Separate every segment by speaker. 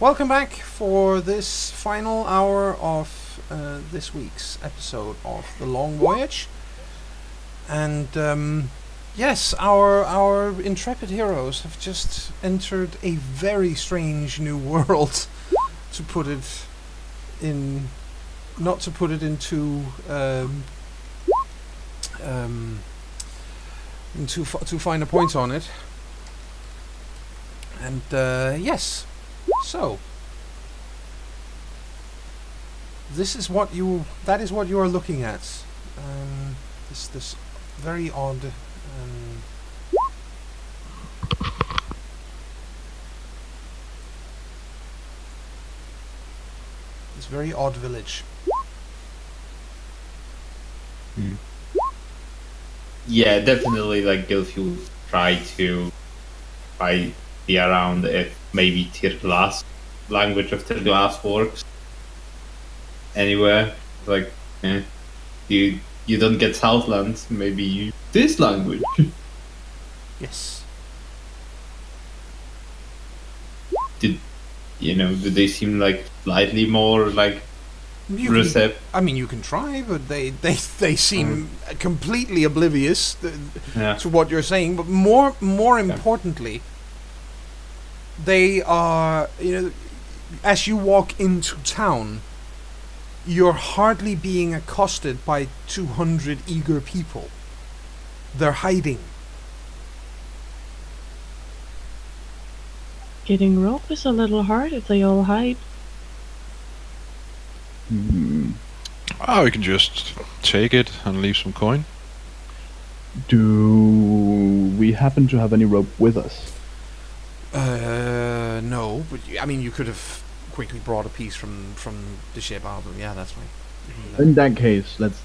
Speaker 1: welcome back for this final hour of this week's episode of The Long Voyage. And yes, our intrepid heroes have just entered a very strange new world, to put it in, not to put it into too fine a point on it. And yes, so that is what you are looking at. This very odd this very odd village.
Speaker 2: Yeah, definitely. Like Gilf, you try to find the around if maybe Tirglass language of Tirglass works anywhere. Like, you don't get Southlands, maybe use this language.
Speaker 1: Yes.
Speaker 2: Do they seem like slightly more like receptive?
Speaker 1: I mean, you can try, but they seem completely oblivious to what you're saying. But more importantly, they are, as you walk into town, you're hardly being accosted by 200 eager people. They're hiding.
Speaker 3: Getting rope is a little hard if they all hide.
Speaker 4: Oh, we can just take it and leave some coin.
Speaker 5: Do we happen to have any rope with us?
Speaker 1: No, but I mean, you could have quickly brought a piece from the ship out. Yeah, that's fine.
Speaker 5: In that case, let's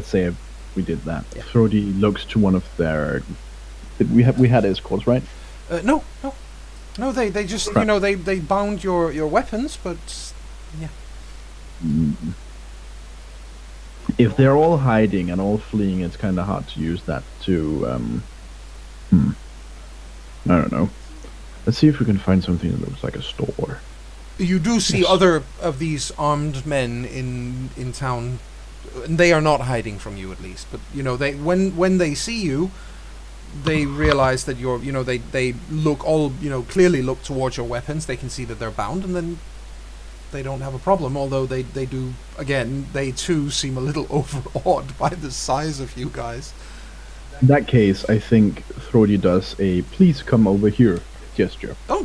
Speaker 5: say we did that.
Speaker 1: Yeah.
Speaker 5: Frody looks to one of their. We had escorts, right?
Speaker 1: No. They just
Speaker 5: Crap.
Speaker 1: they bound your weapons, but yeah.
Speaker 5: If they're all hiding and all fleeing, it's kind of hard to use that to. I don't know. Let's see if we can find something that looks like a store.
Speaker 1: You do see other of these armed men in town. They are not hiding from you, at least. But they when they see you, they realize that you're. They look all clearly look towards your weapons. They can see that they're bound, and then they don't have a problem. Although they do again. They too seem a little overawed by the size of you guys.
Speaker 5: In that case, I think Frody does a "please come over here" gesture.
Speaker 1: Oh,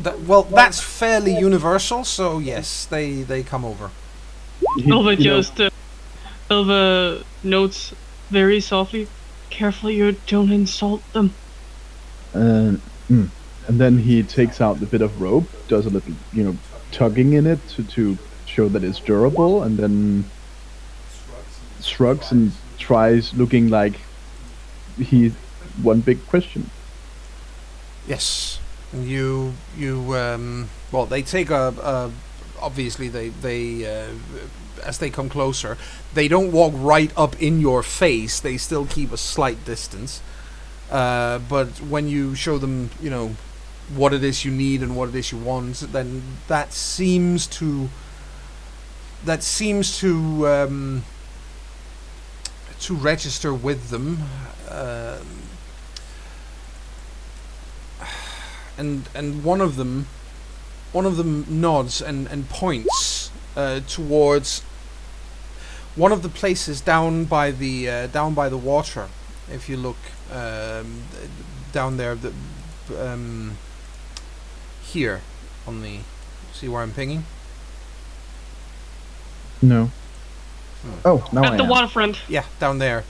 Speaker 1: that's fairly universal. So yes, they come over.
Speaker 3: Elva notes very softly, "Careful you don't insult them."
Speaker 5: And then he takes out the bit of rope, does a little, tugging in it to show that it's durable, and then shrugs and tries looking like he's one big question.
Speaker 1: Yes, and they take obviously they as they come closer, they don't walk right up in your face. They still keep a slight distance. But when you show them, what it is you need and what it is you want, then that seems to register with them. And one of them nods and points towards one of the places down by the water. If you look down there, here on the, see where I'm pinging?
Speaker 5: No. Oh, now
Speaker 3: At the waterfront.
Speaker 1: Yeah, down there.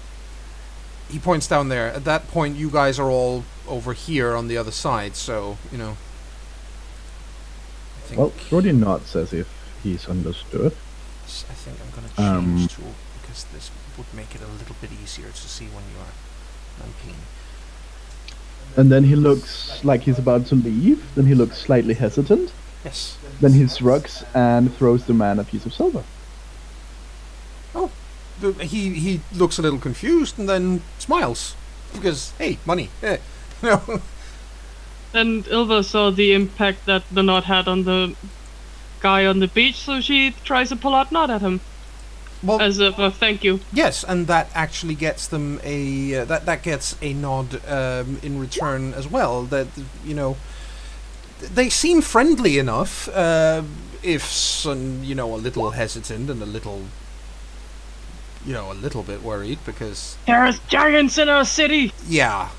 Speaker 1: He points down there. At that point, you guys are all over here on the other side, so, I think...
Speaker 5: Well, Frody nods as if he's understood.
Speaker 1: I think I'm going to change tool, because this would make it a little bit easier to see when you are pinging.
Speaker 5: And then he looks like he's about to leave, then he looks slightly hesitant.
Speaker 1: Yes.
Speaker 5: Then he shrugs and throws the man a piece of silver.
Speaker 1: Oh, he looks a little confused and then smiles because hey, money.
Speaker 3: And Ilva saw the impact that the knot had on the guy on the beach, so she tries to pull out knot at him
Speaker 1: Well,
Speaker 3: as a thank you.
Speaker 1: yes, and that actually gets them a that gets a nod in return as well. That they seem friendly enough, if some, a little hesitant and a little bit worried because
Speaker 3: There's giants in our city.
Speaker 1: yeah,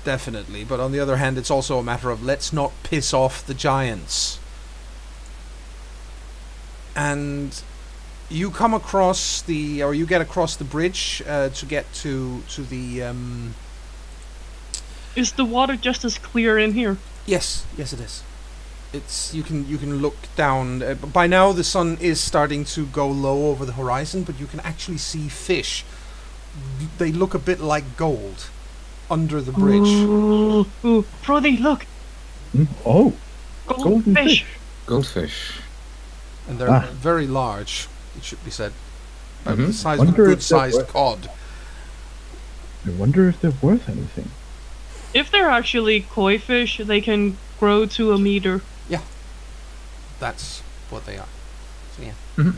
Speaker 1: definitely. But on the other hand, it's also a matter of let's not piss off the giants. And you come across you get across the bridge to get to the.
Speaker 3: Is the water just as clear in here?
Speaker 1: Yes, it is. It's you can look down. By now, the sun is starting to go low over the horizon, but you can actually see fish. They look a bit like gold under the bridge.
Speaker 3: Ooh, Frothy, look,
Speaker 5: Oh,
Speaker 3: golden
Speaker 5: golden
Speaker 3: fish.
Speaker 5: fish.
Speaker 6: Goldfish.
Speaker 1: And they're very large, it should be said.
Speaker 6: Mhm.
Speaker 1: The size of a
Speaker 5: Wonder if they're
Speaker 1: good-sized
Speaker 5: worth-
Speaker 1: cod.
Speaker 5: I wonder if they're worth anything.
Speaker 3: If they're actually koi fish, they can grow to a meter.
Speaker 1: That's what they are. So yeah.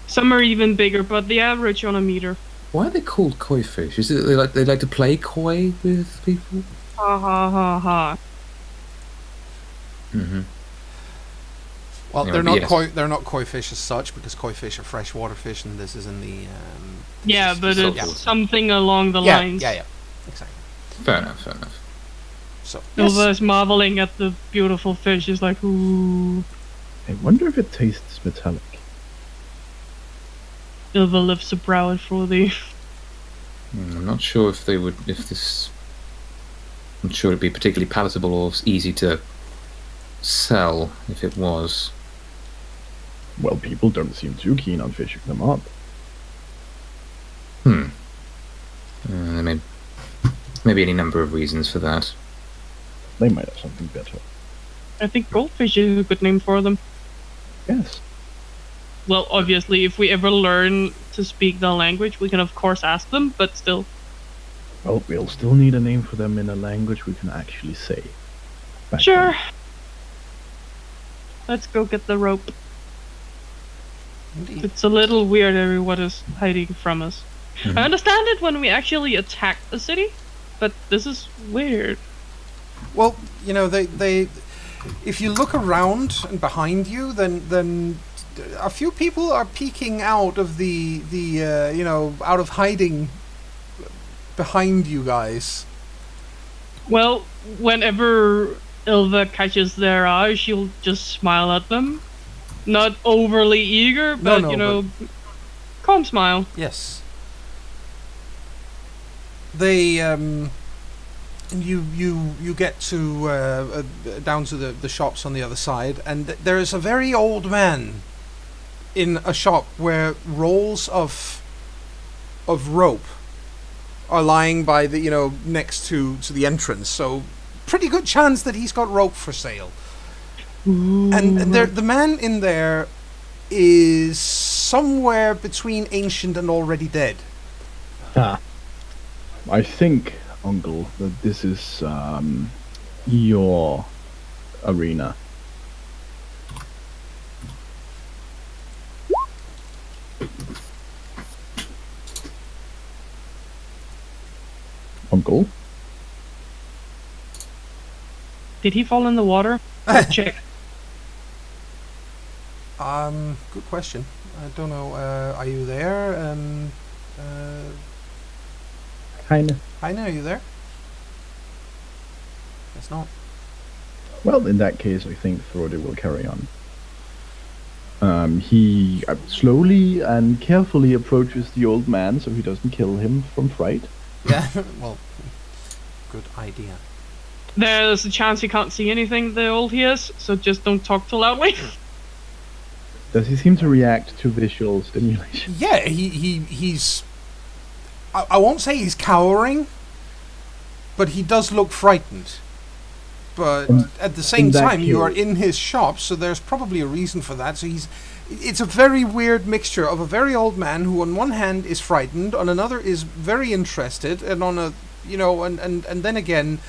Speaker 3: Some are even bigger, but the average on a meter.
Speaker 6: Why are they called koi fish? Is it they like to play koi with people?
Speaker 3: Ha ha ha ha.
Speaker 6: Mm-hmm.
Speaker 1: Well,
Speaker 6: Anyway,
Speaker 1: they're not
Speaker 6: yes.
Speaker 1: they're not koi fish as such because koi fish are freshwater fish, and this is in the.
Speaker 3: Yeah, but
Speaker 6: so
Speaker 3: it's
Speaker 6: cool.
Speaker 3: something along the
Speaker 1: Yeah,
Speaker 3: lines.
Speaker 1: yeah, exactly.
Speaker 6: Fair enough.
Speaker 1: So
Speaker 3: Ilva is marveling at the beautiful fish. She's like, ooh.
Speaker 5: I wonder if it tastes metallic.
Speaker 3: Ilva lifts a brow at Frothy.
Speaker 6: I'm not sure if they would. I'm sure it'd be particularly palatable or easy to sell if it was.
Speaker 5: Well, people don't seem too keen on fishing them up.
Speaker 6: There may be any number of reasons for that.
Speaker 5: They might have something better.
Speaker 3: I think goldfish is a good name for them.
Speaker 5: Yes.
Speaker 3: Well, obviously, if we ever learn to speak the language, we can of course ask them, but still.
Speaker 5: Well, we'll still need a name for them in a language we can actually say. Back
Speaker 3: Sure.
Speaker 5: then.
Speaker 3: Let's go get the rope.
Speaker 1: indeed.
Speaker 3: It's a little weird everyone is hiding from us.
Speaker 6: Mhm.
Speaker 3: I understand it when we actually attack a city, but this is weird.
Speaker 1: Well, they if you look around and behind you, then a few people are peeking out of the out of hiding behind you guys.
Speaker 3: Well, whenever Ilva catches their eye, she'll just smile at them. Not overly eager, but,
Speaker 1: No,
Speaker 3: calm smile.
Speaker 1: Yes. They you get to down to the shops on the other side, and there is a very old man in a shop where rolls of rope are lying by the next to the entrance. So pretty good chance that he's got rope for sale. And the man in there is somewhere between ancient and already dead.
Speaker 5: I think, Uncle, that this is your arena. Uncle?
Speaker 3: Did he fall in the water? Check.
Speaker 1: Good question. I don't know. Are you there?
Speaker 5: Kinda.
Speaker 1: Heine, are you there? Guess not.
Speaker 5: Well, in that case, I think Frode will carry on. He slowly and carefully approaches the old man so he doesn't kill him from fright.
Speaker 1: Yeah. Well, good idea.
Speaker 3: There's a chance he can't see anything the old he is, so just don't talk too loudly.
Speaker 5: Does he seem to react to visual stimulation?
Speaker 1: Yeah, he's. I won't say he's cowering, but he does look frightened. But at the same
Speaker 5: in that
Speaker 1: time, you are
Speaker 5: case-
Speaker 1: in his shop, so there's probably a reason for that. So it's a very weird mixture of a very old man who, on one hand, is frightened, on another is very interested, and on a and then again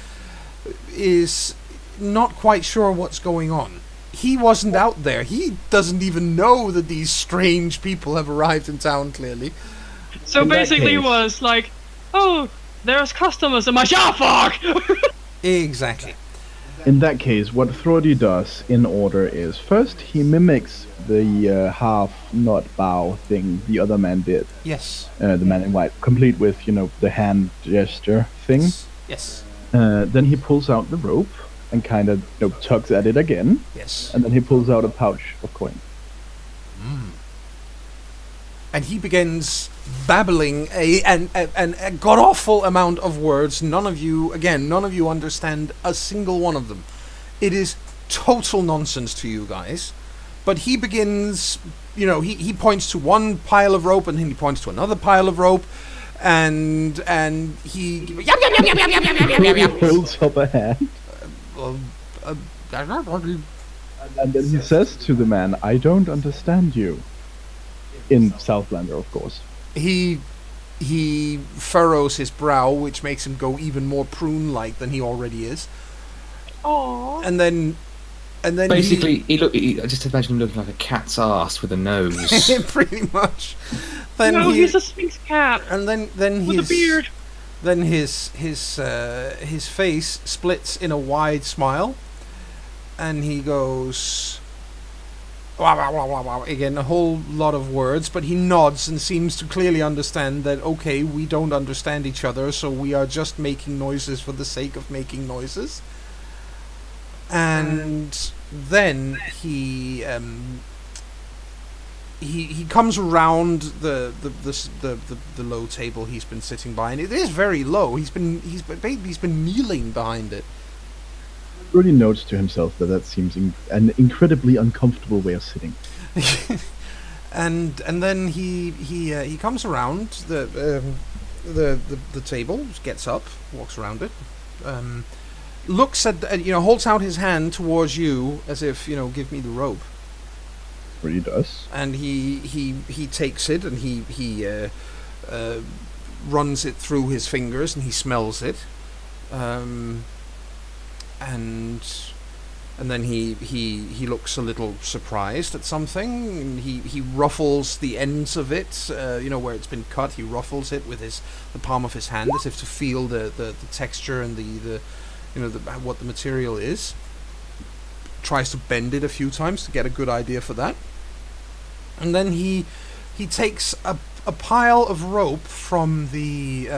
Speaker 1: is not quite sure what's going on. he wasn't out there. He doesn't even know that these strange people have arrived in town, clearly.
Speaker 3: So
Speaker 5: In that
Speaker 3: basically, it
Speaker 5: case-
Speaker 3: was like, oh, there's customers. I'm like, ah, fuck.
Speaker 1: Exactly.
Speaker 5: In that case, what Thrody does in order is first he mimics the half nod bow thing the other man did,
Speaker 1: Yes.
Speaker 5: the man in white, complete with the hand gesture thing.
Speaker 1: Yes.
Speaker 5: Then he pulls out the rope and kind of tugs at it again,
Speaker 1: Yes.
Speaker 5: and then he pulls out a pouch of coin.
Speaker 1: And he begins babbling a god-awful amount of words. None of you understand a single one of them. It is total nonsense to you guys. But he begins, he points to one pile of rope, and then he points to another pile of rope, and he
Speaker 5: He holds up a hand, and then he says to the man, "I don't understand you." In Southlander, of course.
Speaker 1: he furrows his brow, which makes him go even more prune-like than he already is.
Speaker 3: Aww.
Speaker 1: And then
Speaker 6: Basically, I just imagine him looking like a cat's ass with a nose.
Speaker 1: he, pretty much. Then
Speaker 3: No,
Speaker 1: he,
Speaker 3: he's a Sphinx cat
Speaker 1: and then
Speaker 3: with a beard.
Speaker 1: Then his face splits in a wide smile, and he goes, "Wah, wah, wah, wah, wah," again, a whole lot of words, but he nods and seems to clearly understand that, okay, we don't understand each other, so we are just making noises for the sake of making noises. And then he comes around the low table he's been sitting by, and it is very low. He's been kneeling behind it.
Speaker 5: Really notes to himself that seems an incredibly uncomfortable way of sitting.
Speaker 1: and then he comes around the table, gets up, walks around it, looks at holds out his hand towards you as if give me the rope.
Speaker 5: Really does.
Speaker 1: And he takes it, and he runs it through his fingers, and he smells it, and then he looks a little surprised at something, and he ruffles the ends of it, where it's been cut. He ruffles it with the palm of his hand as if to feel the texture and the what the material is. Tries to bend it a few times to get a good idea for that, and then he takes a pile of rope from the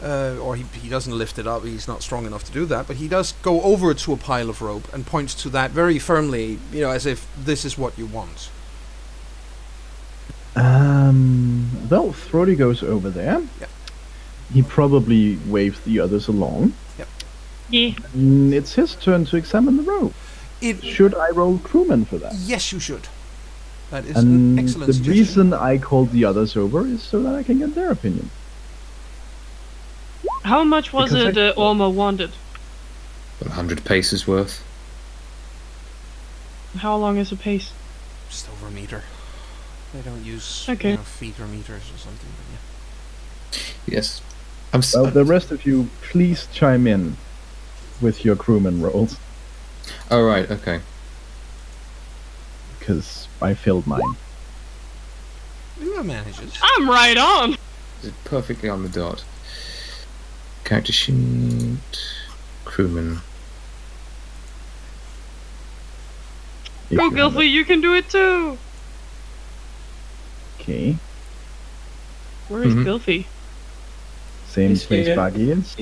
Speaker 1: or he doesn't lift it up. He's not strong enough to do that, but he does go over to a pile of rope and points to that very firmly, as if this is what you want.
Speaker 5: Well, Thrody goes over there.
Speaker 1: Yep.
Speaker 5: He probably waves the others along.
Speaker 3: Yeah.
Speaker 5: It's his turn to examine the rope. Should I roll crewman for that?
Speaker 1: Yes, you should. That is an excellent
Speaker 5: the
Speaker 1: suggestion.
Speaker 5: reason I called the others over is so that I can get their opinion.
Speaker 3: How much was
Speaker 5: Because
Speaker 3: it Orma wanted?
Speaker 6: 100 paces worth.
Speaker 3: How long is a pace?
Speaker 1: Just over a meter. They don't use feet or meters or something. But yeah.
Speaker 6: Yes.
Speaker 5: Well, the rest of you, please chime in with your crewman rolls,
Speaker 6: Oh, right, okay.
Speaker 5: because I failed mine.
Speaker 1: It manages.
Speaker 3: I'm right on.
Speaker 6: Is it perfectly on the dot? Character sheet. Crewman.
Speaker 5: If
Speaker 3: Go,
Speaker 5: you have
Speaker 3: Gilfy, you can do it too.
Speaker 5: it. Okay.
Speaker 3: Where is
Speaker 6: Mhm.
Speaker 3: Gilfy?
Speaker 5: Same
Speaker 2: He's
Speaker 5: place
Speaker 2: here.
Speaker 5: Baggy is.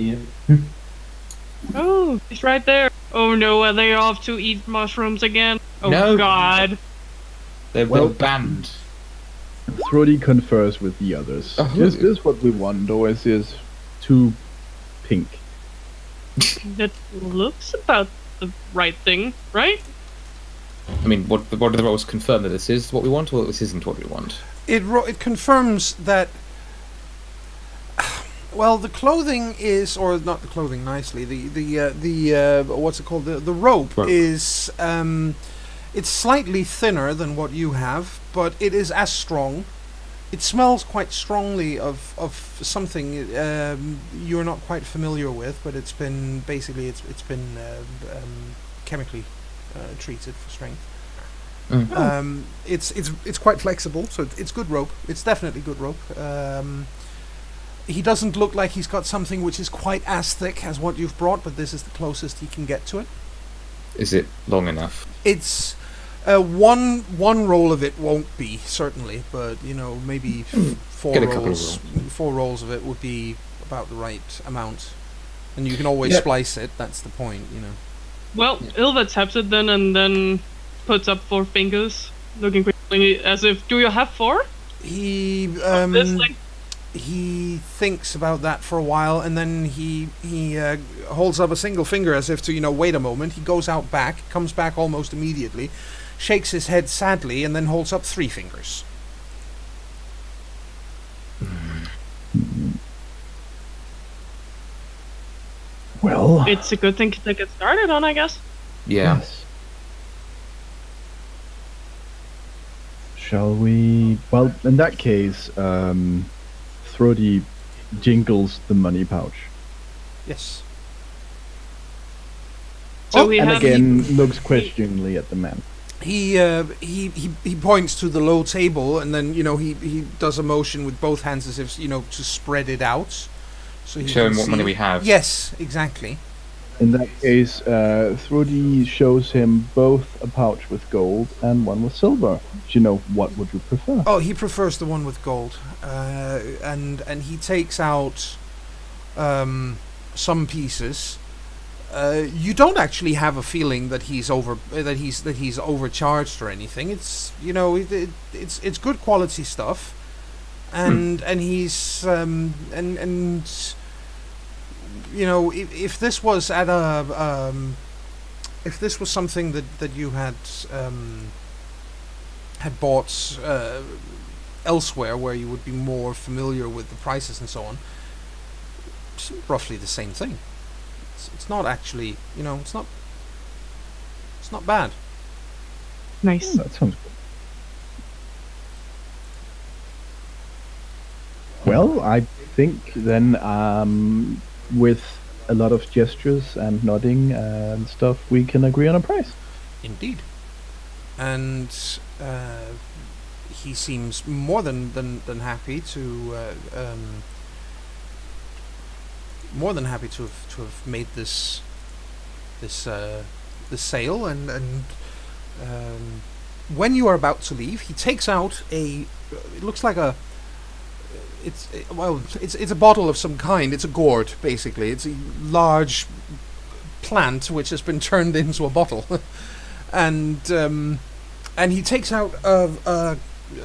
Speaker 3: Oh, he's right there. Oh no, are they off to eat mushrooms again? Oh
Speaker 6: No.
Speaker 3: god.
Speaker 6: They're
Speaker 5: Well-
Speaker 6: well banned.
Speaker 5: Thrody confers with the others.
Speaker 6: Oh.
Speaker 5: Is this what we want, or is this too pink?
Speaker 3: That looks about the right thing, right?
Speaker 6: I mean, what do the roles confirm that this is what we want, or this isn't what we want?
Speaker 1: It confirms that. Well, the clothing is, or not the clothing. Nicely, the what's it called? The rope
Speaker 6: Rope.
Speaker 1: is it's slightly thinner than what you have, but it is as strong. It smells quite strongly of something you're not quite familiar with, but it's been chemically treated for strength.
Speaker 6: Mm.
Speaker 1: It's quite flexible, so it's good rope. It's definitely good rope. He doesn't look like he's got something which is quite as thick as what you've brought, but this is the closest he can get to it.
Speaker 6: Is it long enough?
Speaker 1: It's one roll of it won't be, certainly, but maybe four
Speaker 6: Get a couple of
Speaker 1: rolls. 4 rolls of it would be about the right amount, and you can always
Speaker 5: Yeah.
Speaker 1: splice it. That's the point.
Speaker 3: Well, Ilva taps it then and then puts up 4 fingers, looking quickly as if, do you have 4?
Speaker 1: He
Speaker 3: This thing?
Speaker 1: he thinks about that for a while, and then he holds up a single finger as if to wait a moment. He goes out back, comes back almost immediately, shakes his head sadly, and then holds up 3 fingers.
Speaker 5: Well,
Speaker 3: It's a good thing to get started on, I guess.
Speaker 6: Yeah.
Speaker 5: yes. Shall we? Well, in that case, Thrody jingles the money pouch.
Speaker 1: Yes.
Speaker 3: So we
Speaker 5: And
Speaker 3: have
Speaker 5: again, looks questioningly at the man.
Speaker 1: He points to the low table, and then he does a motion with both hands as if to spread it out. So he
Speaker 6: Show
Speaker 1: can
Speaker 6: him what
Speaker 1: see.
Speaker 6: money we have.
Speaker 1: Yes, exactly.
Speaker 5: In that case, Thrody shows him both a pouch with gold and one with silver. What would you prefer?
Speaker 1: Oh, he prefers the one with gold, and he takes out some pieces. You don't actually have a feeling that he's overcharged or anything. It's it's good quality stuff, and he's if this was at a if this was something that you had bought elsewhere where you would be more familiar with the prices and so on, it's roughly the same thing. It's not actually, it's not bad.
Speaker 3: nice.
Speaker 5: That sounds good. Well, I think then with a lot of gestures and nodding and stuff, we can agree on a price.
Speaker 1: Indeed. And he seems more than happy to have made this sale, and when you are about to leave, he takes out it looks like it's a bottle of some kind. It's a gourd, basically. It's a large plant which has been turned into a bottle. And he takes out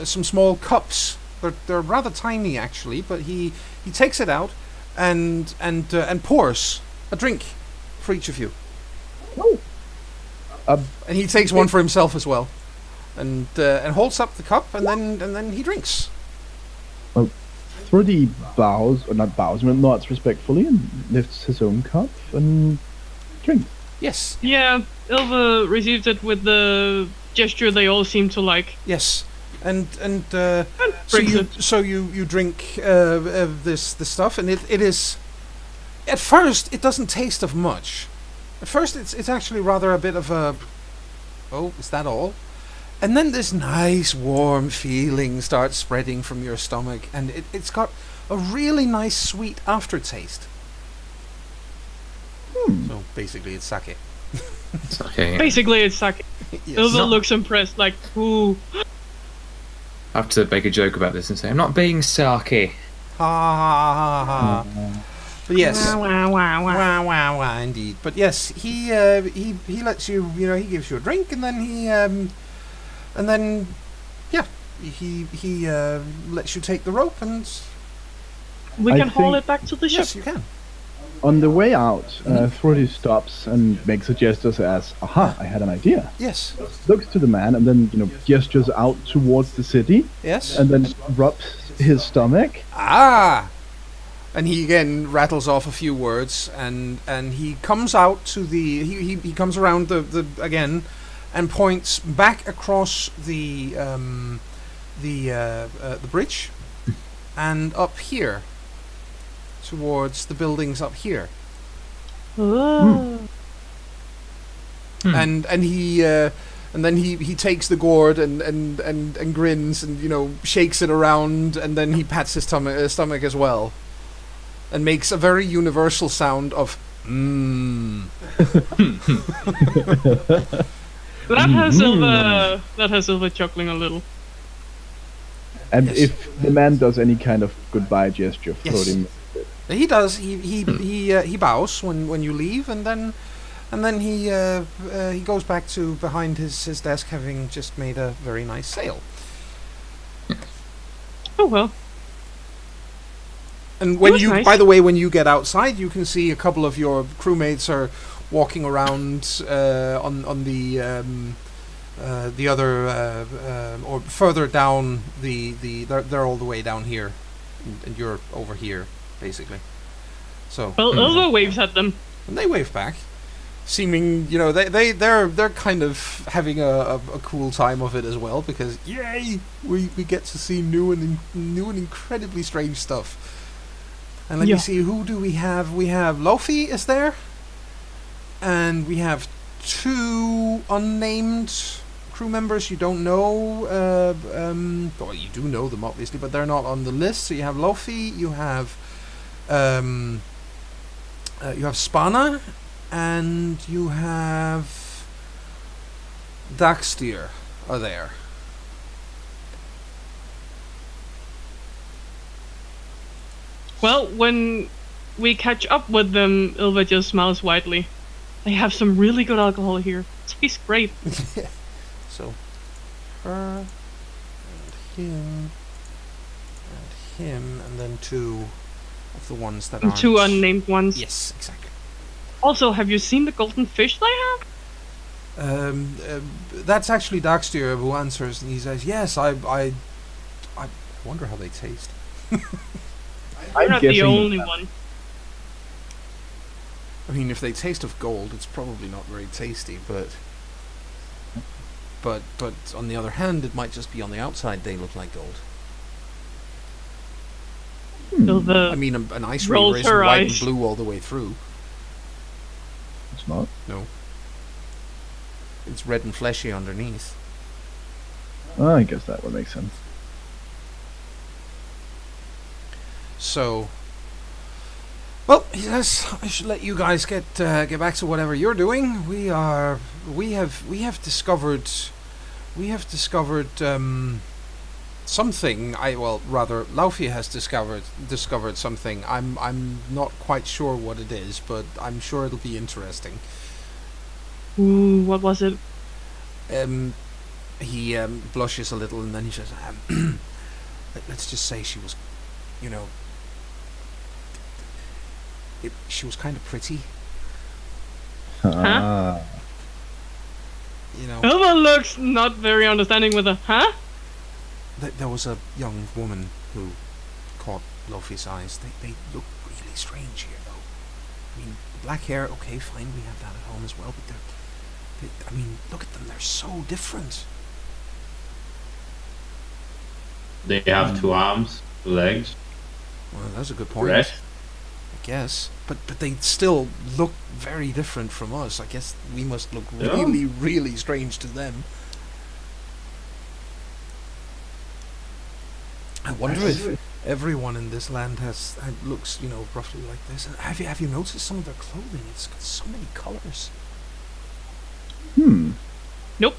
Speaker 1: some small cups. They're rather tiny, actually, but he takes it out and pours a drink for each of you.
Speaker 5: Oh.
Speaker 1: And he takes one for himself as well, and holds up the cup, and then he drinks.
Speaker 5: Thrody bows, or not bows, but nods respectfully and lifts his own cup and drinks.
Speaker 1: Yes,
Speaker 3: Yeah, Ilva receives it with the gesture they all seem to like.
Speaker 1: yes, and
Speaker 3: Drinks
Speaker 1: so you drink this stuff, and it is. At first, it doesn't taste of much. At first, it's actually rather a bit of a. Oh, is that all? And then this nice warm feeling starts spreading from your stomach, and it's got a really nice sweet aftertaste. So basically, it's sake.
Speaker 6: It's okay.
Speaker 3: Basically, it's sake.
Speaker 1: Yes.
Speaker 3: Ilva looks impressed, like, ooh.
Speaker 6: I have to make a joke about this and say I'm not being sarky.
Speaker 1: Ha ha ha ha ha. But yes.
Speaker 3: Wah, wah, wah, wah.
Speaker 1: Wah, wah, wah, indeed. But yes, he lets you, he gives you a drink, and then he lets you take the rope, and
Speaker 3: We
Speaker 5: I
Speaker 3: can haul
Speaker 5: think-
Speaker 3: it back to the ship.
Speaker 1: yes, you can.
Speaker 5: On the way out, Thrody stops and makes a gesture as, aha, I had an idea.
Speaker 1: Yes,
Speaker 5: Looks to the man and then, gestures out towards the city
Speaker 1: yes.
Speaker 5: and then rubs his stomach.
Speaker 1: Ah! And he again rattles off a few words, and he comes out to the he comes around the again, and points back across the bridge, and up here, towards the buildings up here.
Speaker 3: Oh.
Speaker 1: and then he takes the gourd and grins and shakes it around, and then he pats his stomach as well, and makes a very universal sound of mmm.
Speaker 3: That has Silva chuckling a little.
Speaker 5: And
Speaker 1: Yes.
Speaker 5: if the man does any kind of goodbye gesture,
Speaker 1: Yes.
Speaker 5: floating.
Speaker 1: He does. He bows when you leave, and then he goes back to behind his desk, having just made a very nice sail.
Speaker 3: Oh well.
Speaker 1: And when
Speaker 3: was
Speaker 1: you,
Speaker 3: nice.
Speaker 1: by the way, when you get outside, you can see a couple of your crewmates are walking around on the other or further down they're all the way down here, and you're over here basically. So
Speaker 3: Well, Ilva waves at them.
Speaker 1: and they wave back, seeming they're kind of having a cool time of it as well, because yay, we get to see new and incredibly strange stuff. And let
Speaker 3: Yeah.
Speaker 1: me see, who do we have? We have Lofi is there, and we have 2 unnamed crew members you don't know. Well, you do know them obviously, but they're not on the list. So you have Lofi, you have Spana, and you have Daxtir are there.
Speaker 3: Well, when we catch up with them, Ilva just smiles widely. They have some really good alcohol here. Tastes great.
Speaker 1: So her and him, and then 2 of the ones that aren't.
Speaker 3: 2 unnamed ones.
Speaker 1: Yes, exactly.
Speaker 3: Also, have you seen the golden fish they have?
Speaker 1: That's actually Daxtir who answers, and he says, "Yes, I wonder how they taste."
Speaker 3: You're not the
Speaker 5: guessing
Speaker 3: only one.
Speaker 1: I mean, if they taste of gold, it's probably not very tasty, but on the other hand, it might just be on the outside they look like gold.
Speaker 3: Ilva
Speaker 1: I mean, an ice
Speaker 3: rolls
Speaker 1: reaver isn't
Speaker 3: her
Speaker 1: white and
Speaker 3: eyes.
Speaker 1: blue all the way through.
Speaker 5: It's not.
Speaker 1: No. It's red and fleshy underneath.
Speaker 5: I guess that would make sense.
Speaker 1: So, well, he says I should let you guys get back to whatever you're doing. We have discovered something. Rather, Laufey has discovered something. I'm not quite sure what it is, but I'm sure it'll be interesting.
Speaker 3: Ooh, what was it?
Speaker 1: He blushes a little, and then he says, let's just say she was, she was kind of pretty,
Speaker 5: Ah.
Speaker 3: Ilva looks not very understanding with a huh?
Speaker 1: There was a young woman who caught Lofi's eyes. They look really strange here, though. I mean, black hair, okay, fine, we have that at home as well, but I mean, look at them, they're so different.
Speaker 2: They have 2 arms, 2 legs,
Speaker 1: Well, that's a good point,
Speaker 2: breast.
Speaker 1: I guess. But they still look very different from us. I guess we must look
Speaker 2: Yeah.
Speaker 1: really, really strange to them. I wonder if everyone in this land looks, roughly like this. And have you noticed some of their clothing? It's got so many colors.
Speaker 3: Nope.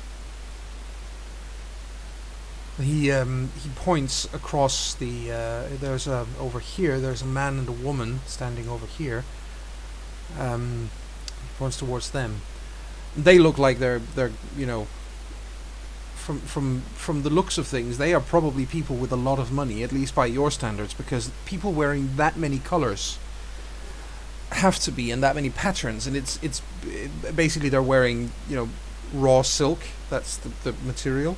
Speaker 1: He points across the. There's over here. There's a man and a woman standing over here. He points towards them. They look like they're From the looks of things, they are probably people with a lot of money, at least by your standards, because people wearing that many colors have to be in that many patterns, and it's basically they're wearing raw silk. That's the material.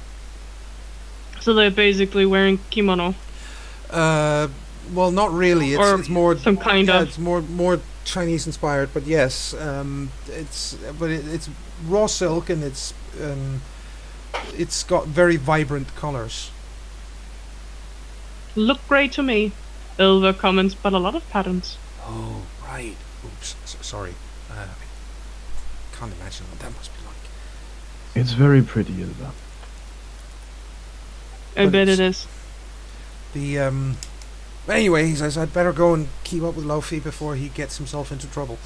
Speaker 3: So they're basically wearing kimono.
Speaker 1: Well, not really.
Speaker 3: Or
Speaker 1: It's more
Speaker 3: some kind of-
Speaker 1: It's more Chinese inspired, but yes, it's raw silk, and it's got very vibrant colors.
Speaker 3: Look great to me. Ilva comments, but a lot of patterns.
Speaker 1: Oh, right. Oops. Sorry. can't imagine what that must be like.
Speaker 5: It's very pretty, Ilva.
Speaker 3: I
Speaker 1: But
Speaker 3: bet
Speaker 1: it's-
Speaker 3: it is.
Speaker 1: The Anyway, he says I'd better go and keep up with Lofi before he gets himself into trouble.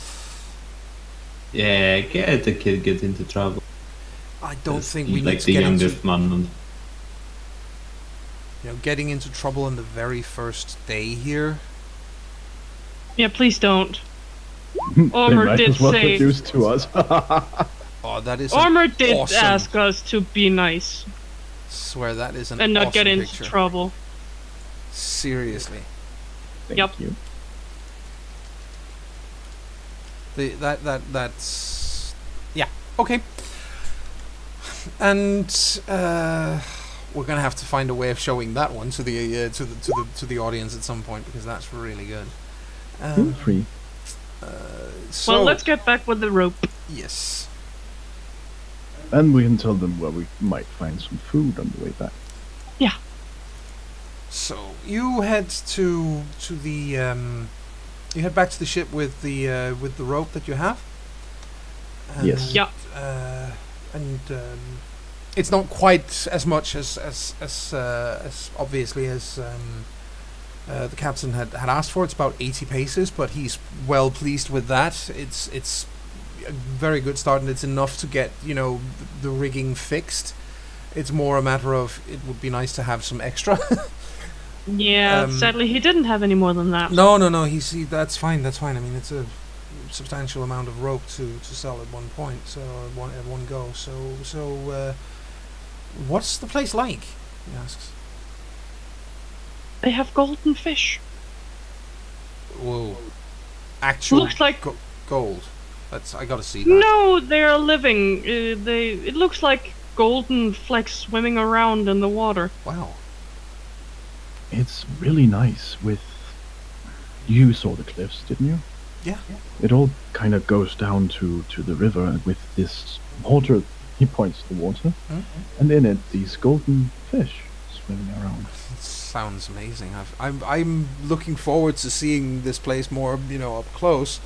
Speaker 2: Yeah, get the kid get into trouble.
Speaker 1: I don't
Speaker 2: He's
Speaker 1: think we need
Speaker 2: like
Speaker 1: to
Speaker 2: the
Speaker 1: get into,
Speaker 2: youngest man. And
Speaker 1: getting into trouble on the very first day here.
Speaker 3: Yeah, please don't.
Speaker 5: They
Speaker 3: Armor
Speaker 5: might
Speaker 3: did
Speaker 5: as well
Speaker 3: say.
Speaker 5: get used to us.
Speaker 1: Oh, that is.
Speaker 3: Armor did
Speaker 1: awesome.
Speaker 3: ask us to be nice
Speaker 1: Swear that is an
Speaker 3: and not
Speaker 1: awesome
Speaker 3: get into
Speaker 1: picture.
Speaker 3: trouble.
Speaker 1: Seriously,
Speaker 5: Thank
Speaker 3: Yep.
Speaker 5: you.
Speaker 1: that's yeah, okay. And we're gonna have to find a way of showing that one to the audience at some point, because that's really good.
Speaker 5: Feel free.
Speaker 1: So,
Speaker 3: Well, let's get back with the rope.
Speaker 1: yes.
Speaker 5: And we can tell them where we might find some food on the way back.
Speaker 1: So you head to the you head back to the ship with the rope that you have. And,
Speaker 5: Yes.
Speaker 3: Yeah.
Speaker 1: And it's not quite as much as obviously as the captain had asked for. It's about 80 paces, but he's well pleased with that. It's a very good start, and it's enough to get the rigging fixed. It's more a matter of it would be nice to have some extra.
Speaker 3: Yeah, sadly he didn't have any more than that.
Speaker 1: No. That's fine. That's fine. I mean, it's a substantial amount of rope to sell at one point, so at one go. So what's the place like? He asks.
Speaker 3: They have golden fish.
Speaker 1: Whoa, actual
Speaker 3: Looks like
Speaker 1: gold. I gotta see that.
Speaker 3: no, they are living. It looks like golden flecks swimming around in the water.
Speaker 1: Wow.
Speaker 5: It's really nice with... You saw the cliffs, didn't you?
Speaker 1: Yeah.
Speaker 5: It all kind of goes down to the river with this water. He points to the water.
Speaker 1: Mhm.
Speaker 5: And in it, these golden fish swimming around.
Speaker 1: Sounds amazing. I'm looking forward to seeing this place more, up close.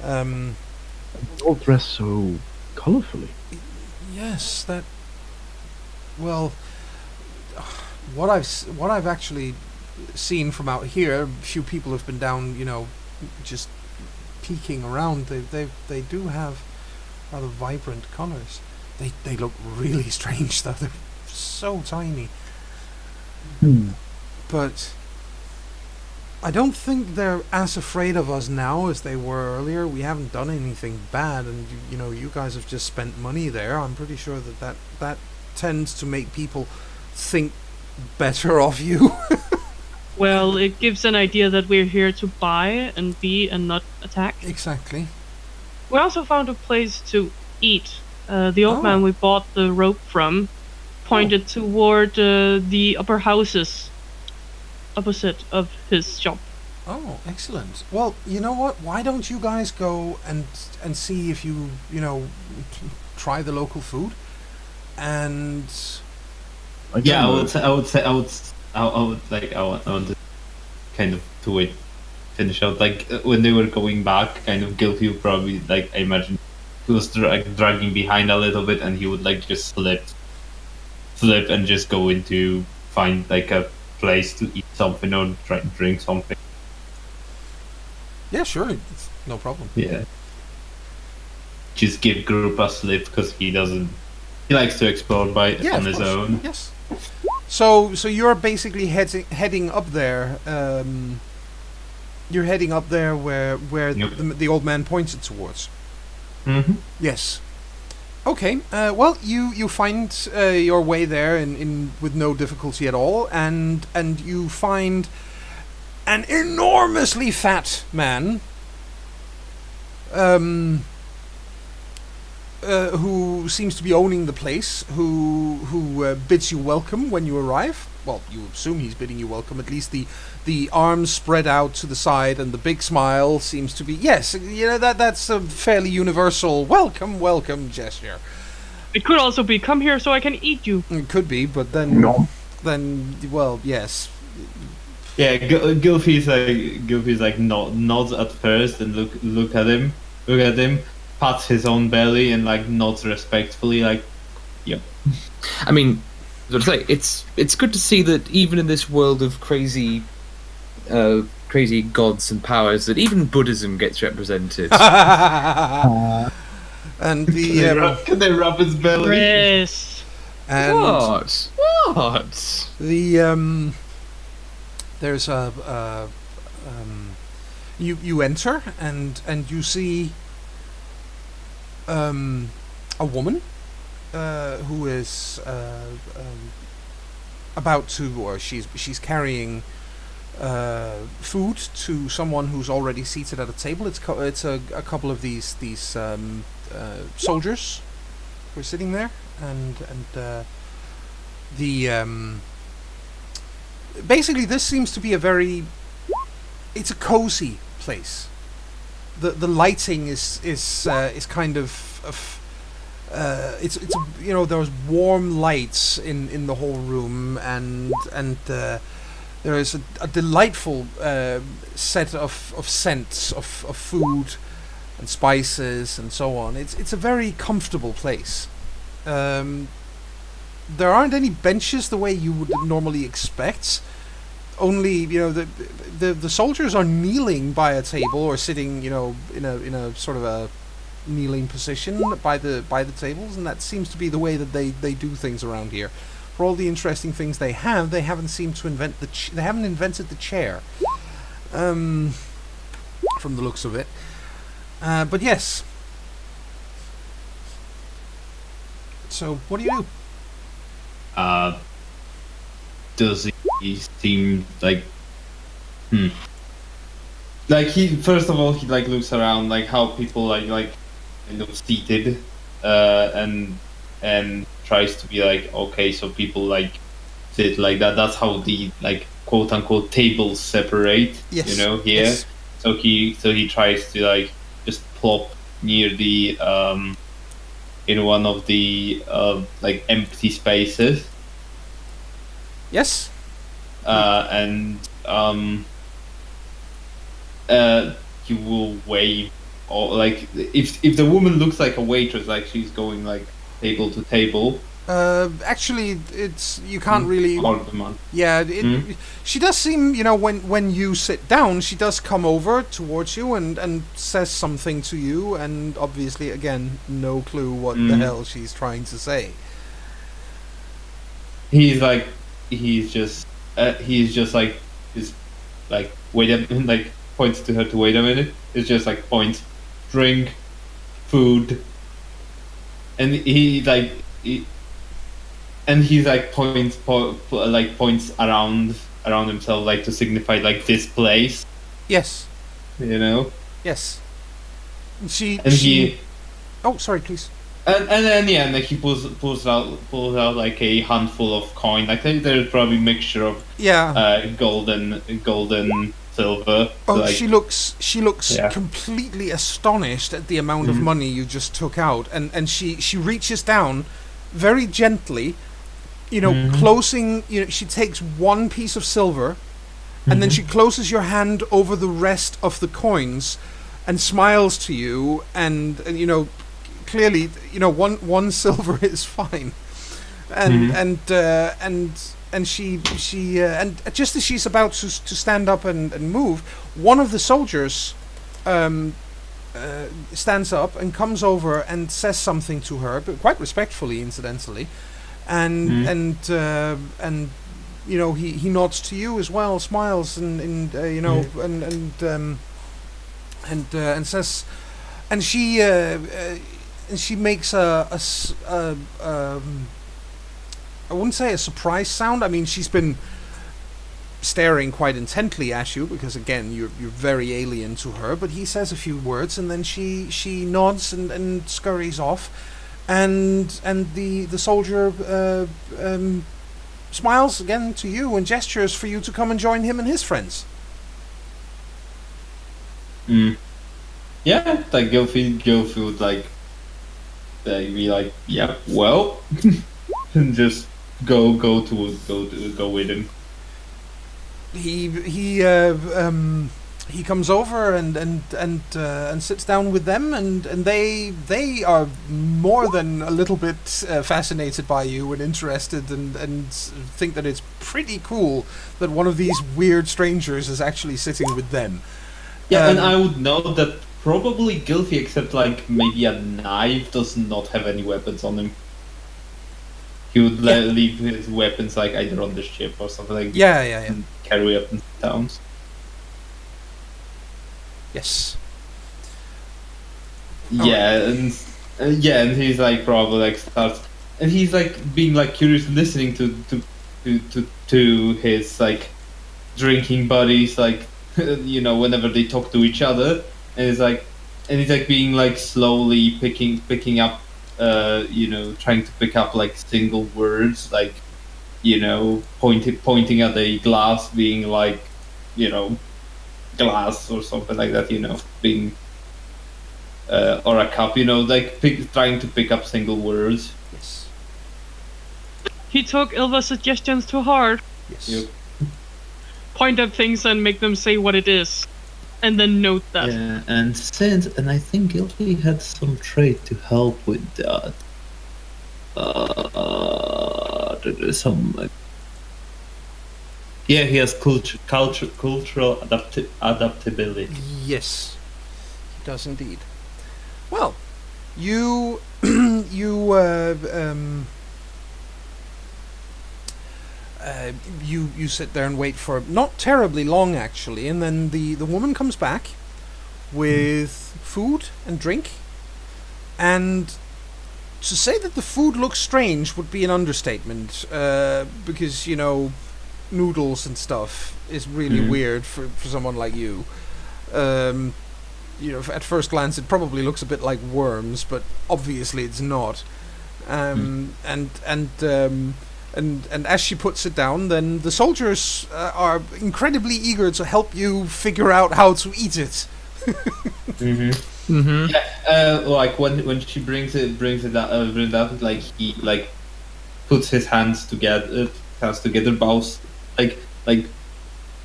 Speaker 5: All dressed so colorfully.
Speaker 1: Yes, that. Well, what I've actually seen from out here, few people have been down, just peeking around. They do have rather vibrant colors. They look really strange though. They're so tiny. But I don't think they're as afraid of us now as they were earlier. We haven't done anything bad, and you guys have just spent money there. I'm pretty sure that tends to make people think better of you.
Speaker 3: Well, it gives an idea that we're here to buy and be and not attack.
Speaker 1: Exactly.
Speaker 3: We also found a place to eat. The old
Speaker 1: Oh.
Speaker 3: man we bought the rope from pointed toward the upper houses opposite of his shop.
Speaker 1: Oh, excellent. Well, you know what? Why don't you guys go and see if you try the local food, and
Speaker 2: yeah, I would want to kind of to wait, finish out. Like when they were going back, kind of Gilfy would probably I imagine he was dragging behind a little bit, and he would just slip and just go into find a place to eat something or try to drink something.
Speaker 1: yeah, sure, it's no problem.
Speaker 2: Yeah. Just give Group a slip because he likes to explore
Speaker 1: Yeah,
Speaker 2: on
Speaker 1: of
Speaker 2: his
Speaker 1: course.
Speaker 2: own.
Speaker 1: Yes. So you're basically heading up there. You're heading up there where
Speaker 2: Yep.
Speaker 1: the old man pointed towards.
Speaker 2: Mm-hmm.
Speaker 1: Yes. Okay. Well, you find your way there in with no difficulty at all, and you find an enormously fat man. Who seems to be owning the place, who bids you welcome when you arrive. Well, you assume he's bidding you welcome. At least the arms spread out to the side, and the big smile seems to be that's a fairly universal welcome gesture.
Speaker 3: It could also be, come here so I can eat you.
Speaker 1: It could be, but then
Speaker 5: No.
Speaker 1: well, yes.
Speaker 2: Yeah, Gilfy's nods at first and look at him, pats his own belly and like nods respectfully, like, yep.
Speaker 6: I mean, I was gonna say, it's good to see that even in this world of crazy gods and powers, that even Buddhism gets represented.
Speaker 1: And the
Speaker 2: Can they rub his belly?
Speaker 3: Chris.
Speaker 1: and
Speaker 6: What? What?
Speaker 1: the there's you enter and you see a woman who is about to, or she's carrying food to someone who's already seated at a table. It's a couple of these soldiers who are sitting there, and basically this seems to be it's a cozy place. The lighting is kind of it's you know, there's warm lights in the whole room, and there is a delightful set of scents of food and spices and so on. It's a very comfortable place. There aren't any benches the way you would normally expect. Only, you know, the soldiers are kneeling by a table or sitting, you know, in a sort of a kneeling position by the tables, and that seems to be the way that they do things around here. For all the interesting things they haven't seemed to invent they haven't invented the chair, from the looks of it. But yes. So what do you do?
Speaker 2: Does he seem like like he, first of all, he like looks around, like how people like kind of seated, and tries to be like, okay, so people like sit like that. That's how the like quote unquote tables separate.
Speaker 1: Yes.
Speaker 2: You know, here.
Speaker 1: Yes.
Speaker 2: So he tries to like just plop near the in one of the like empty spaces.
Speaker 1: Yes.
Speaker 2: And you will wave, or like if the woman looks like a waitress, like she's going like table to table.
Speaker 1: Actually, you can't really. Yeah, she does seem, you know, when you sit down, she does come over towards you and says something to you, and obviously, again, no clue what the hell she's trying to say.
Speaker 2: He's just like, wait a minute, like points to her to wait a minute. It's just like points, drink, food, and he points around himself, like to signify like this place.
Speaker 1: Yes.
Speaker 2: You know.
Speaker 1: Yes. She. Oh, sorry, please.
Speaker 2: And then yeah, like he pulls out like a handful of coin. I think there's probably a mixture of gold and silver.
Speaker 1: Oh,
Speaker 2: like,
Speaker 1: she looks completely astonished at the amount of money you just took out, and she reaches down very gently, you know, closing. You know, she takes one piece of silver, and then she closes your hand over the rest of the coins, and smiles to you, and you know. Clearly, you know, one silver is fine, and she just as she's about to stand up and move, one of the soldiers stands up and comes over and says something to her, but quite respectfully, incidentally, and you know, he nods to you as well, smiles, and you know, and says, and she makes I wouldn't say a surprise sound. I mean, she's been staring quite intently at you because, again, you're very alien to her. But he says a few words, and then she nods and scurries off, and the soldier smiles again to you and gestures for you to come and join him and his friends.
Speaker 2: Yeah, like Gilfie would like. Be like, yeah, well, and just go with him.
Speaker 1: He he comes over and sits down with them, and they are more than a little bit fascinated by you and interested, and think that it's pretty cool that one of these weird strangers is actually sitting with them.
Speaker 2: Yeah, and I would know that probably Guilty, except like maybe a knife, does not have any weapons on him. He would leave his weapons like either on the ship or something like that.
Speaker 1: Yeah.
Speaker 2: And carry up in towns.
Speaker 1: Yes.
Speaker 2: Yeah, and he's like probably like starts, and he's like being like curious, listening to his like drinking buddies, like whenever they talk to each other, and he's like being like slowly picking up, trying to pick up like single words, like pointing at a glass, being like, glass or something like that, being or a cup, like trying to pick up single words.
Speaker 1: Yes.
Speaker 3: He took Ilva's suggestions to heart.
Speaker 1: Yes.
Speaker 2: Yep.
Speaker 3: Point at things and make them say what it is, and then note that.
Speaker 2: Yeah, and I think Guilty had some trait to help with that. There's some. Yeah, he has cultural adaptability.
Speaker 1: Yes, he does indeed. Well, you you sit there and wait for not terribly long actually, and then the woman comes back with food and drink, and to say that the food looks strange would be an understatement, because noodles and stuff is really weird for someone like you. At first glance it probably looks a bit like worms, but obviously it's not. And as she puts it down, then the soldiers are incredibly eager to help you figure out how to eat it.
Speaker 2: Yeah, like when she brings it up, like he like puts his hands together, bows like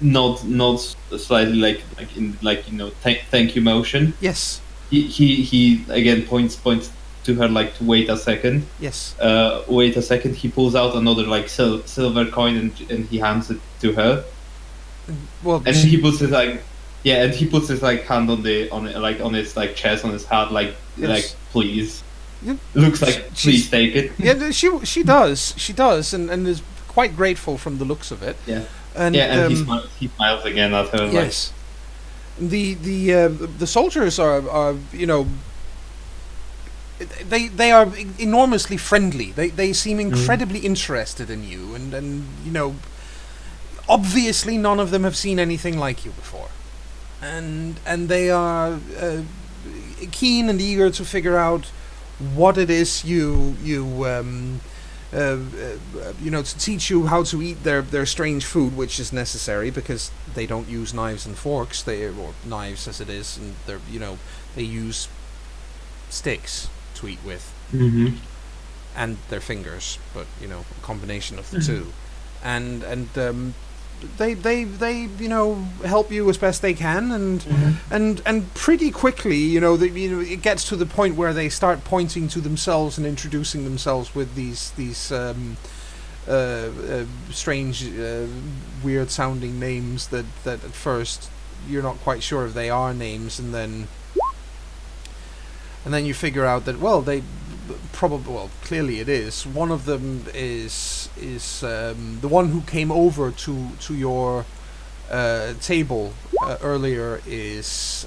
Speaker 2: not slightly like thank you motion.
Speaker 1: Yes.
Speaker 2: He again points to her like to wait a second.
Speaker 1: Yes.
Speaker 2: Wait a second. He pulls out another like silver coin and he hands it to her.
Speaker 1: Well,
Speaker 2: and he puts his like hand on his like chest, on his heart, like
Speaker 1: Yes.
Speaker 2: like please.
Speaker 1: Yeah.
Speaker 2: Looks like
Speaker 1: She's-
Speaker 2: please take it.
Speaker 1: Yeah, she does, and is quite grateful from the looks of it.
Speaker 2: Yeah.
Speaker 1: And
Speaker 2: And he smiles again at her.
Speaker 1: yes, the soldiers are they are enormously friendly. They seem incredibly interested in you, and obviously none of them have seen anything like you before, and they are keen and eager to figure out what it is to teach you how to eat their strange food, which is necessary because they don't use knives and forks, or knives as it is, and they use sticks to eat with, and their fingers, but a combination of the two, and they help you as best they can, and pretty quickly it gets to the point where they start pointing to themselves and introducing themselves with these strange, weird sounding names that at first you're not quite sure if they are names, and then you figure out that clearly it is. One of them is the one who came over to your table earlier is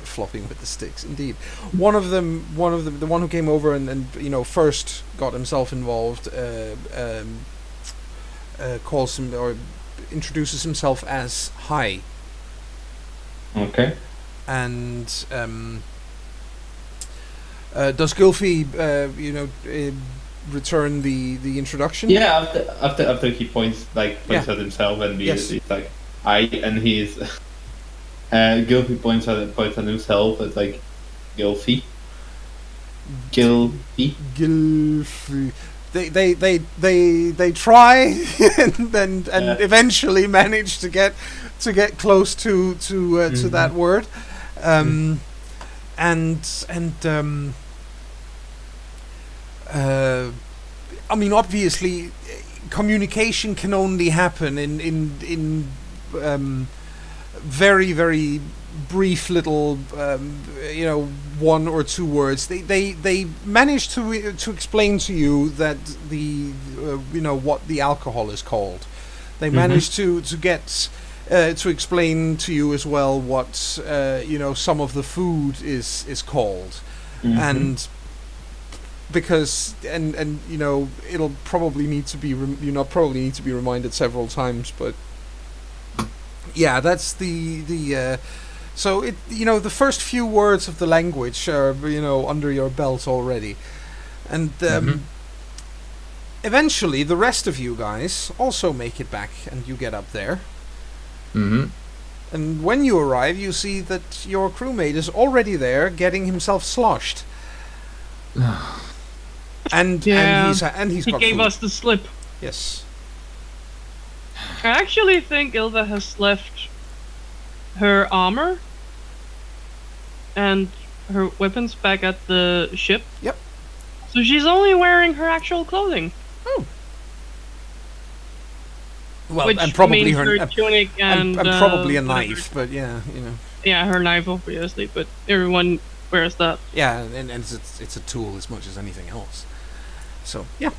Speaker 1: flopping with the sticks. Indeed, one of them, the one who came over and first got himself involved, calls him or introduces himself as Hai,
Speaker 2: Okay.
Speaker 1: and does Gylfi, return the introduction?
Speaker 2: Yeah. After he points at himself, and
Speaker 1: Yes.
Speaker 2: he's like and he's Gylfi points at himself as like Gylfi.
Speaker 1: Gylfi. they try and eventually manage to get close to that word, I mean, obviously, communication can only happen in very, very brief little, 1 or 2 words. They manage to explain to you that what the alcohol is called. They manage to get to explain to you as well what some of the food is called, and because it'll probably need to be reminded several times, but yeah, that's the so it the first few words of the language are under your belt already, and eventually the rest of you guys also make it back and you get up there. And when you arrive, you see that your crewmate is already there, getting himself sloshed. And he's
Speaker 3: he
Speaker 1: got
Speaker 3: gave
Speaker 1: food.
Speaker 3: us the slip.
Speaker 1: Yes.
Speaker 3: I actually think Ilva has left her armor and her weapons back at the ship.
Speaker 1: Yep.
Speaker 3: So she's only wearing her actual clothing.
Speaker 1: Oh. Well,
Speaker 3: Which
Speaker 1: and probably
Speaker 3: means
Speaker 1: her
Speaker 3: tunic and
Speaker 1: probably a knife, but yeah,
Speaker 3: Yeah, her knife obviously, but everyone wears that.
Speaker 1: Yeah, and it's a tool as much as anything else. So yeah,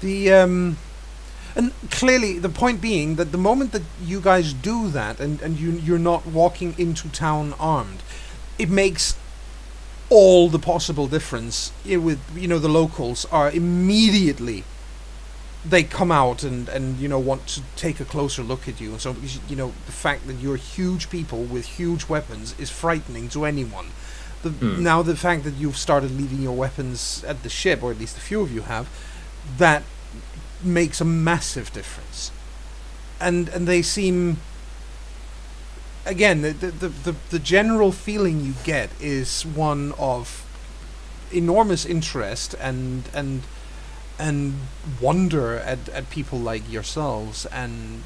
Speaker 1: the and clearly the point being that the moment that you guys do that and you're not walking into town armed, it makes all the possible difference. With the locals are immediately. They come out and want to take a closer look at you, and so because the fact that you're huge people with huge weapons is frightening to anyone. Now the fact that you've started leaving your weapons at the ship, or at least a few of you have, that makes a massive difference. And they seem, again, the general feeling you get is one of enormous interest and wonder at people like yourselves, and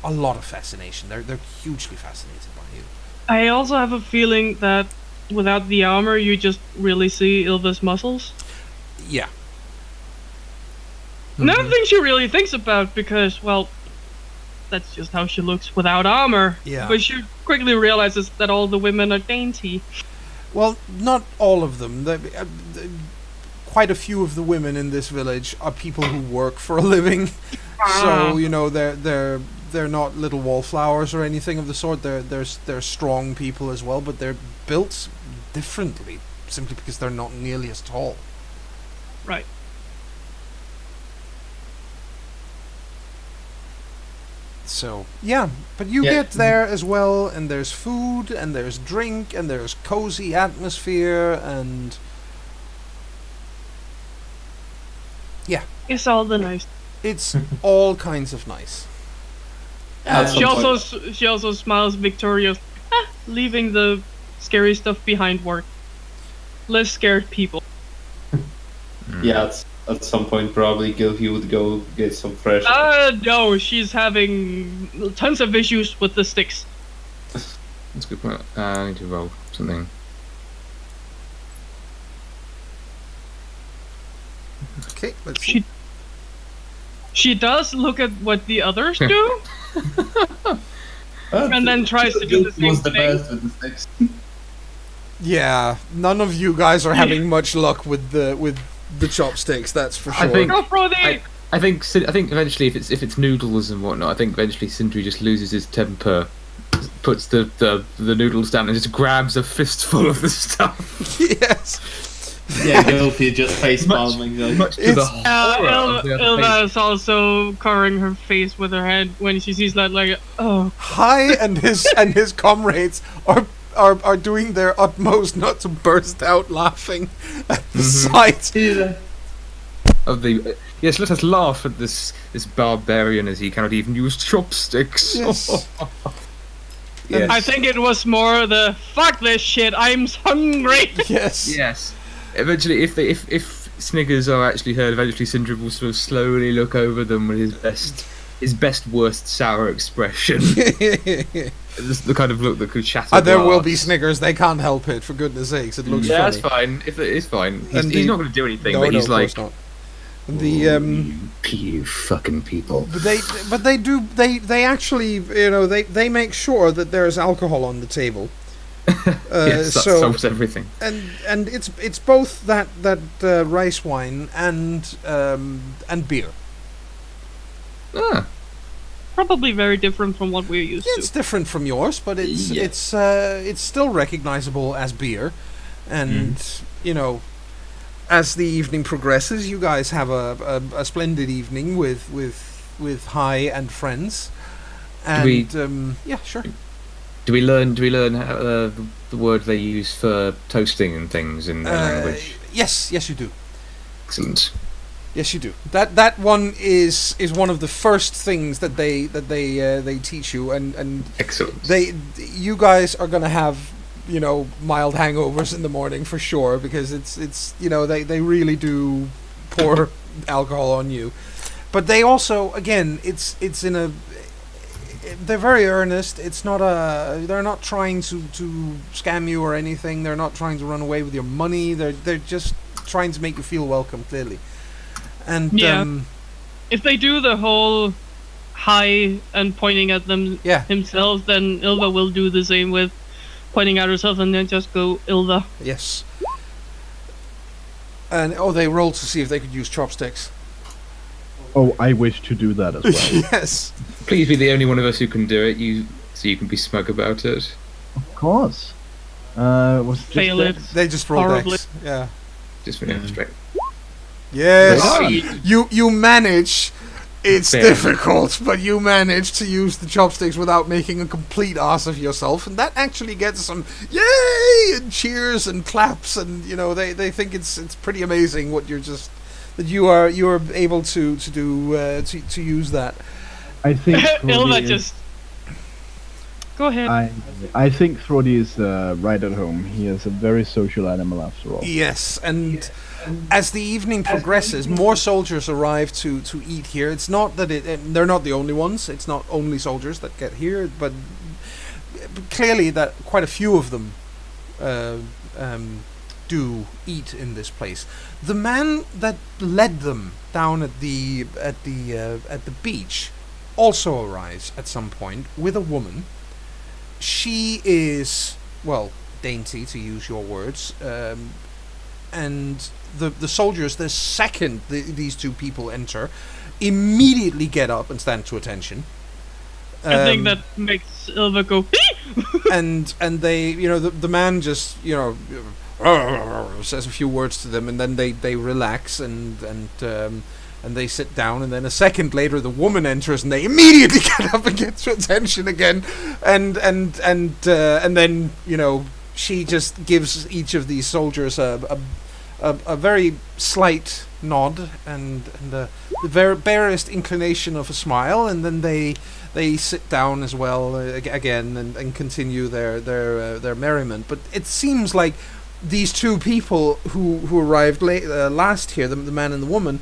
Speaker 1: a lot of fascination. They're hugely fascinated by you.
Speaker 3: I also have a feeling that without the armor, you just really see Ilva's muscles.
Speaker 1: Yeah.
Speaker 3: Another thing she really thinks about, because, well, that's just how she looks without armor.
Speaker 1: Yeah.
Speaker 3: But she quickly realizes that all the women are dainty.
Speaker 1: Well, not all of them. Quite a few of the women in this village are people who work for a living. So they're not little wallflowers or anything of the sort. They're strong people as well, but they're built differently simply because they're not nearly as tall.
Speaker 3: Right.
Speaker 1: So yeah, but you get there as well, and there's food and there's drink and there's cozy atmosphere and yeah,
Speaker 3: It's all the nice.
Speaker 1: it's all kinds of nice.
Speaker 3: She also smiles victorious, leaving the scary stuff behind work. Less scared people.
Speaker 2: Yeah, at some point probably Gilfie would go get some fresh.
Speaker 3: No, she's having tons of issues with the sticks.
Speaker 6: That's a good point. I need to roll something.
Speaker 1: Okay, let's see.
Speaker 3: She does look at what the others do, and then tries to do the
Speaker 2: Gilfie
Speaker 3: same
Speaker 2: was the
Speaker 3: thing.
Speaker 2: best with the sticks.
Speaker 1: Yeah, none of you guys are having much luck with the chopsticks. That's for sure.
Speaker 6: I think-
Speaker 3: Go for the.
Speaker 6: I think eventually if it's noodles and whatnot, I think eventually Sindri just loses his temper, puts the noodles down and just grabs a fistful of the stuff.
Speaker 1: Yes.
Speaker 2: Yeah, Gilfie just face palming.
Speaker 6: Much to the horror of the other
Speaker 3: Ilva is also covering her face with her head when she sees that, like, oh.
Speaker 1: Hai and his comrades are doing their utmost not to burst out laughing at the sight.
Speaker 6: of the yes, let us laugh at this barbarian as he cannot even use chopsticks.
Speaker 1: Yes.
Speaker 2: Yes.
Speaker 3: I think it was more the fuck this shit, I'm hungry.
Speaker 1: Yes.
Speaker 6: Yes. Eventually, if sniggers are actually heard, eventually Sindri will sort of slowly look over them with his best worst sour expression. Just the kind of look that could shatter.
Speaker 1: There will
Speaker 6: glass.
Speaker 1: be sniggers. They can't help it. For goodness sakes, it looks
Speaker 6: Yeah,
Speaker 1: funny.
Speaker 6: that's fine. If it is fine,
Speaker 1: And
Speaker 6: he's not going to do anything.
Speaker 1: No,
Speaker 6: but
Speaker 1: no,
Speaker 6: he's
Speaker 1: of
Speaker 6: like,
Speaker 1: course not. The
Speaker 6: you fucking people.
Speaker 1: but they actually, you know, they make sure that there's alcohol on the table.
Speaker 6: Yes, that
Speaker 1: so
Speaker 6: solves everything.
Speaker 1: and it's both that rice wine and beer.
Speaker 6: Ah,
Speaker 3: Probably very different from what we're used
Speaker 1: It's
Speaker 3: to.
Speaker 1: different from yours, but
Speaker 6: Yeah.
Speaker 1: it's still recognizable as beer, and you know, as the evening progresses, you guys have a splendid evening with Hai and friends, and yeah, sure.
Speaker 6: do we learn how, the word they use for toasting and things in their language?
Speaker 1: Yes, you do.
Speaker 6: Excellent.
Speaker 1: Yes, you do. That one is one of the first things that they teach you, and
Speaker 6: Excellent.
Speaker 1: you guys are gonna have, you know, mild hangovers in the morning for sure, because it's you know, they really do pour alcohol on you, but they also, again, it's in a, they're very earnest. It's not they're not trying to scam you or anything. They're not trying to run away with your money. They're just trying to make you feel welcome, clearly. And
Speaker 3: Yeah. If they do the whole hi and pointing at them
Speaker 1: yeah,
Speaker 3: himself, then Ilva will do the same with pointing at herself and then just go Ilva.
Speaker 1: yes. And they rolled to see if they could use chopsticks.
Speaker 5: Oh, I wish to do that as well.
Speaker 1: Yes.
Speaker 6: Please be the only one of us who can do it. So you can be smug about it.
Speaker 5: Of course. Was just
Speaker 3: Fail it.
Speaker 1: They just rolled
Speaker 3: Horribly.
Speaker 1: X. Yeah.
Speaker 6: Just for demonstrate.
Speaker 1: Yes.
Speaker 6: Nice.
Speaker 1: You manage. It's
Speaker 6: Fair.
Speaker 1: difficult, but you manage to use the chopsticks without making a complete ass of yourself, and that actually gets some yay and cheers and claps, and you know, they think it's pretty amazing what that you are able to do to use that.
Speaker 5: I think
Speaker 3: Ilva
Speaker 5: Thrody
Speaker 3: just. Go ahead.
Speaker 5: I think Thrody is right at home. He is a very social animal after all.
Speaker 1: Yes, and as the evening progresses, more soldiers arrive to eat here. It's not that they're not the only ones. It's not only soldiers that get here, but clearly that quite a few of them do eat in this place. The man that led them down at the beach also arrives at some point with a woman. She is, well, dainty, to use your words, and the soldiers, the second these two people enter, immediately get up and stand to attention.
Speaker 3: I think that makes Ilva go.
Speaker 1: and they, you know, the man just, you know, says a few words to them, and then they relax and they sit down, and then a second later the woman enters, and they immediately get up and get to attention again, and then, you know, she just gives each of these soldiers a very slight nod and the barest inclination of a smile, and then they sit down as well again and continue their merriment. But it seems like these two people who arrived last here, the man and the woman,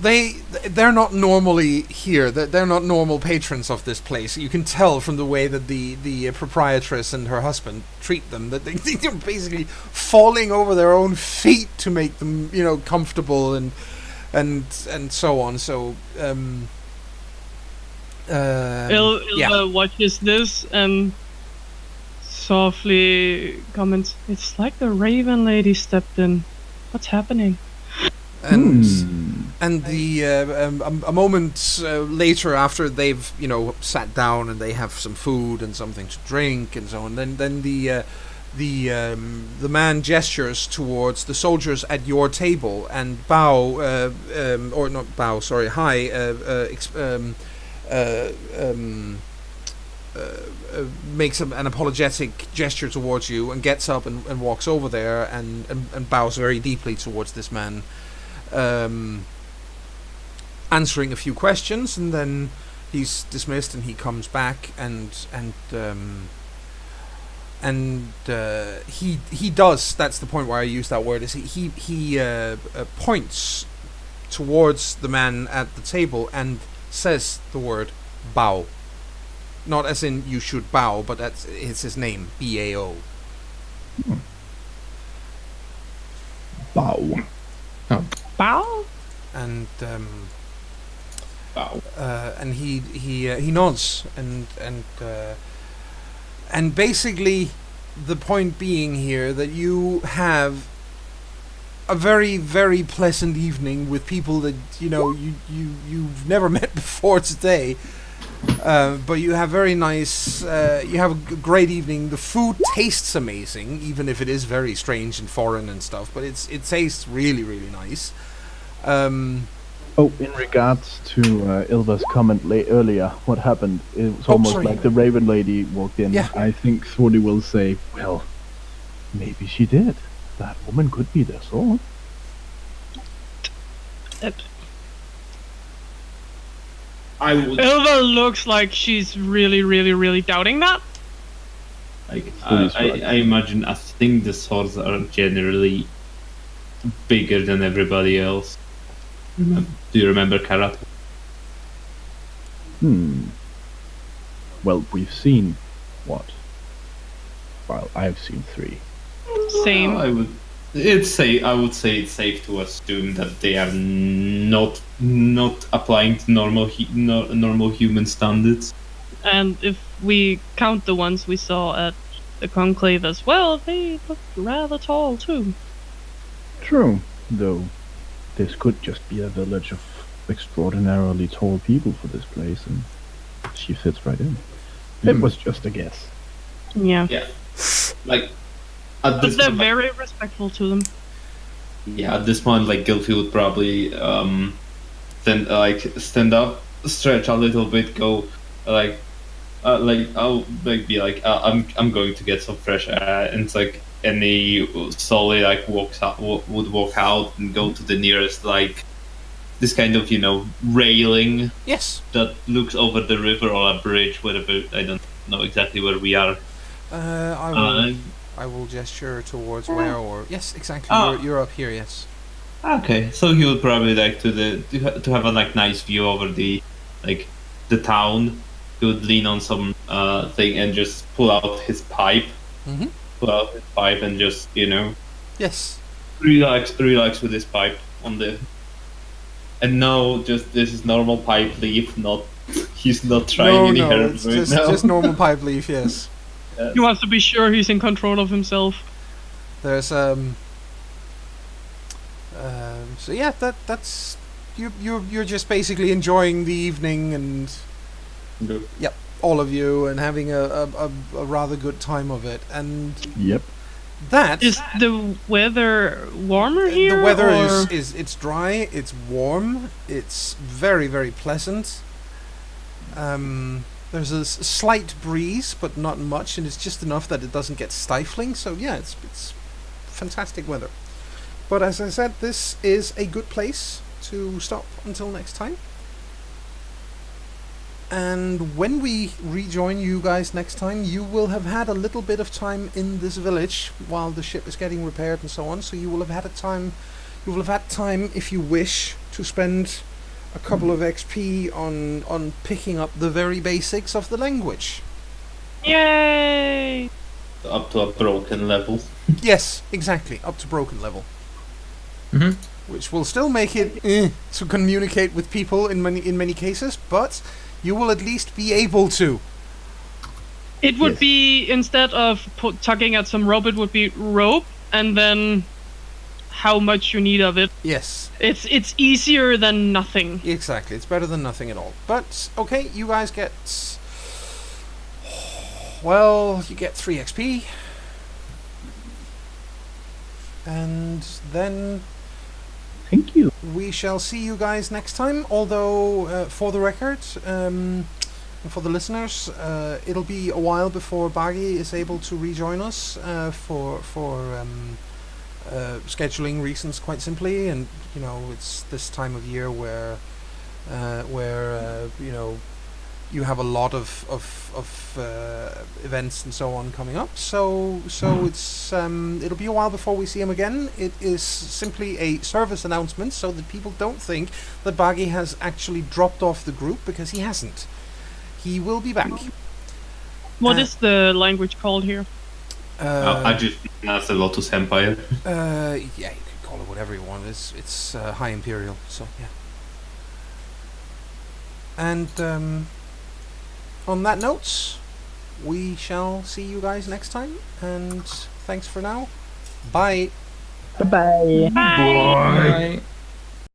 Speaker 1: they're not normally here. They're not normal patrons of this place. You can tell from the way that the proprietress and her husband treat them that they're basically falling over their own feet to make them, you know, comfortable and so on. So
Speaker 3: Ilva watches this and softly comments, "It's like the Raven Lady stepped in. What's happening?"
Speaker 1: And the a moment later, after they've, you know, sat down and they have some food and something to drink and so on, then the man gestures towards the soldiers at your table and makes an apologetic gesture towards you and gets up and walks over there and bows very deeply towards this man, answering a few questions, and then he's dismissed and he comes back and and he does. That's the point where I use that word. Is he points towards the man at the table and says the word bow. Not as in you should bow, but it's his name, B-A-O.
Speaker 5: Bow.
Speaker 3: Bow?
Speaker 1: And
Speaker 2: Wow.
Speaker 1: and he nods and basically the point being here that you have a very, very pleasant evening with people that you've never met before today, but you have very nice. You have a great evening. The food tastes amazing, even if it is very strange and foreign and stuff. But it tastes really, really nice.
Speaker 5: Oh, in regards to Ilva's comment earlier, what happened? It was almost
Speaker 1: sorry.
Speaker 5: like the Raven Lady walked in.
Speaker 1: Yeah.
Speaker 5: I think Thorny will say, well, maybe she did. That woman could be their sword.
Speaker 2: I would
Speaker 3: Ilva looks like she's really, really, really doubting that.
Speaker 2: like.
Speaker 5: Please, right.
Speaker 2: I imagine. I think the swords are generally bigger than everybody else. Do you remember Karat?
Speaker 5: Well, we've seen what? Well, I've seen 3.
Speaker 3: Same.
Speaker 2: I would say it's safe to assume that they are not applying to normal human standards.
Speaker 3: And if we count the ones we saw at the conclave as well, they look rather tall too.
Speaker 5: True, though this could just be a village of extraordinarily tall people for this place, and she fits right in. It was just a guess.
Speaker 3: Yeah.
Speaker 2: Yeah, like at
Speaker 3: But
Speaker 2: this
Speaker 3: they're
Speaker 2: point,
Speaker 3: very respectful to them.
Speaker 2: yeah, at this point, like Gilfie would probably stand up, stretch a little bit, go I'll be like I'm going to get some fresh air, and it's like, and he slowly like would walk out and go to the nearest like this kind of railing
Speaker 1: Yes.
Speaker 2: that looks over the river or a bridge, whatever. I don't know exactly where we are.
Speaker 1: I will gesture towards where, or yes, exactly.
Speaker 2: Oh.
Speaker 1: You're up here. Yes.
Speaker 2: Okay, so he would probably like to have a like nice view over the town. He would lean on some thing and just pull out his pipe.
Speaker 1: Mm-hmm.
Speaker 2: Pull out his pipe and just
Speaker 1: Yes.
Speaker 2: relax with his pipe on the. And no, just this is normal pipe leaf. Not he's not trying any herbs right
Speaker 1: it's
Speaker 2: now.
Speaker 1: just normal pipe leaf. Yes.
Speaker 2: Yes.
Speaker 3: He wants to be sure he's in control of himself.
Speaker 1: There's so yeah, that's you're just basically enjoying the evening, and
Speaker 2: Good.
Speaker 1: yep, all of you, and having a rather good time of it. And
Speaker 5: Yep.
Speaker 1: that
Speaker 3: Is the weather warmer here?
Speaker 1: the weather
Speaker 3: or?
Speaker 1: is it's dry, it's warm, it's very, very pleasant. There's a slight breeze, but not much, and it's just enough that it doesn't get stifling. So yeah, it's fantastic weather. But as I said, this is a good place to stop until next time. And when we rejoin you guys next time, you will have had a little bit of time in this village while the ship is getting repaired and so on. So you will have had time, if you wish, to spend a couple of XP on picking up the very basics of the language.
Speaker 3: Yay!
Speaker 2: Up to a broken level.
Speaker 1: Yes, exactly, up to broken level.
Speaker 6: Mhm.
Speaker 1: Which will still make it to communicate with people in many cases, but you will at least be able to.
Speaker 3: It would
Speaker 5: Yes.
Speaker 3: be, instead of tugging at some rope, it would be rope, and then how much you need of it.
Speaker 1: Yes,
Speaker 3: It's easier than nothing.
Speaker 1: exactly. It's better than nothing at all. But okay, you guys get. Well, you get 3 XP. And then
Speaker 5: Thank you.
Speaker 1: we shall see you guys next time. Although, for the record, and for the listeners, it'll be a while before Bagi is able to rejoin us for scheduling reasons, quite simply. And it's this time of year where you have a lot of events and so on coming up. So it's it'll be a while before we see him again. It is simply a service announcement so that people don't think that Bagi has actually dropped off the group, because he hasn't. He will be back.
Speaker 3: What is the language called here?
Speaker 2: I just that's the Lotus Empire.
Speaker 1: Yeah, you can call it whatever you want. It's High Imperial, so yeah. And on that note, we shall see you guys next time. And thanks for now. Bye.
Speaker 5: Bye bye.
Speaker 6: Bye.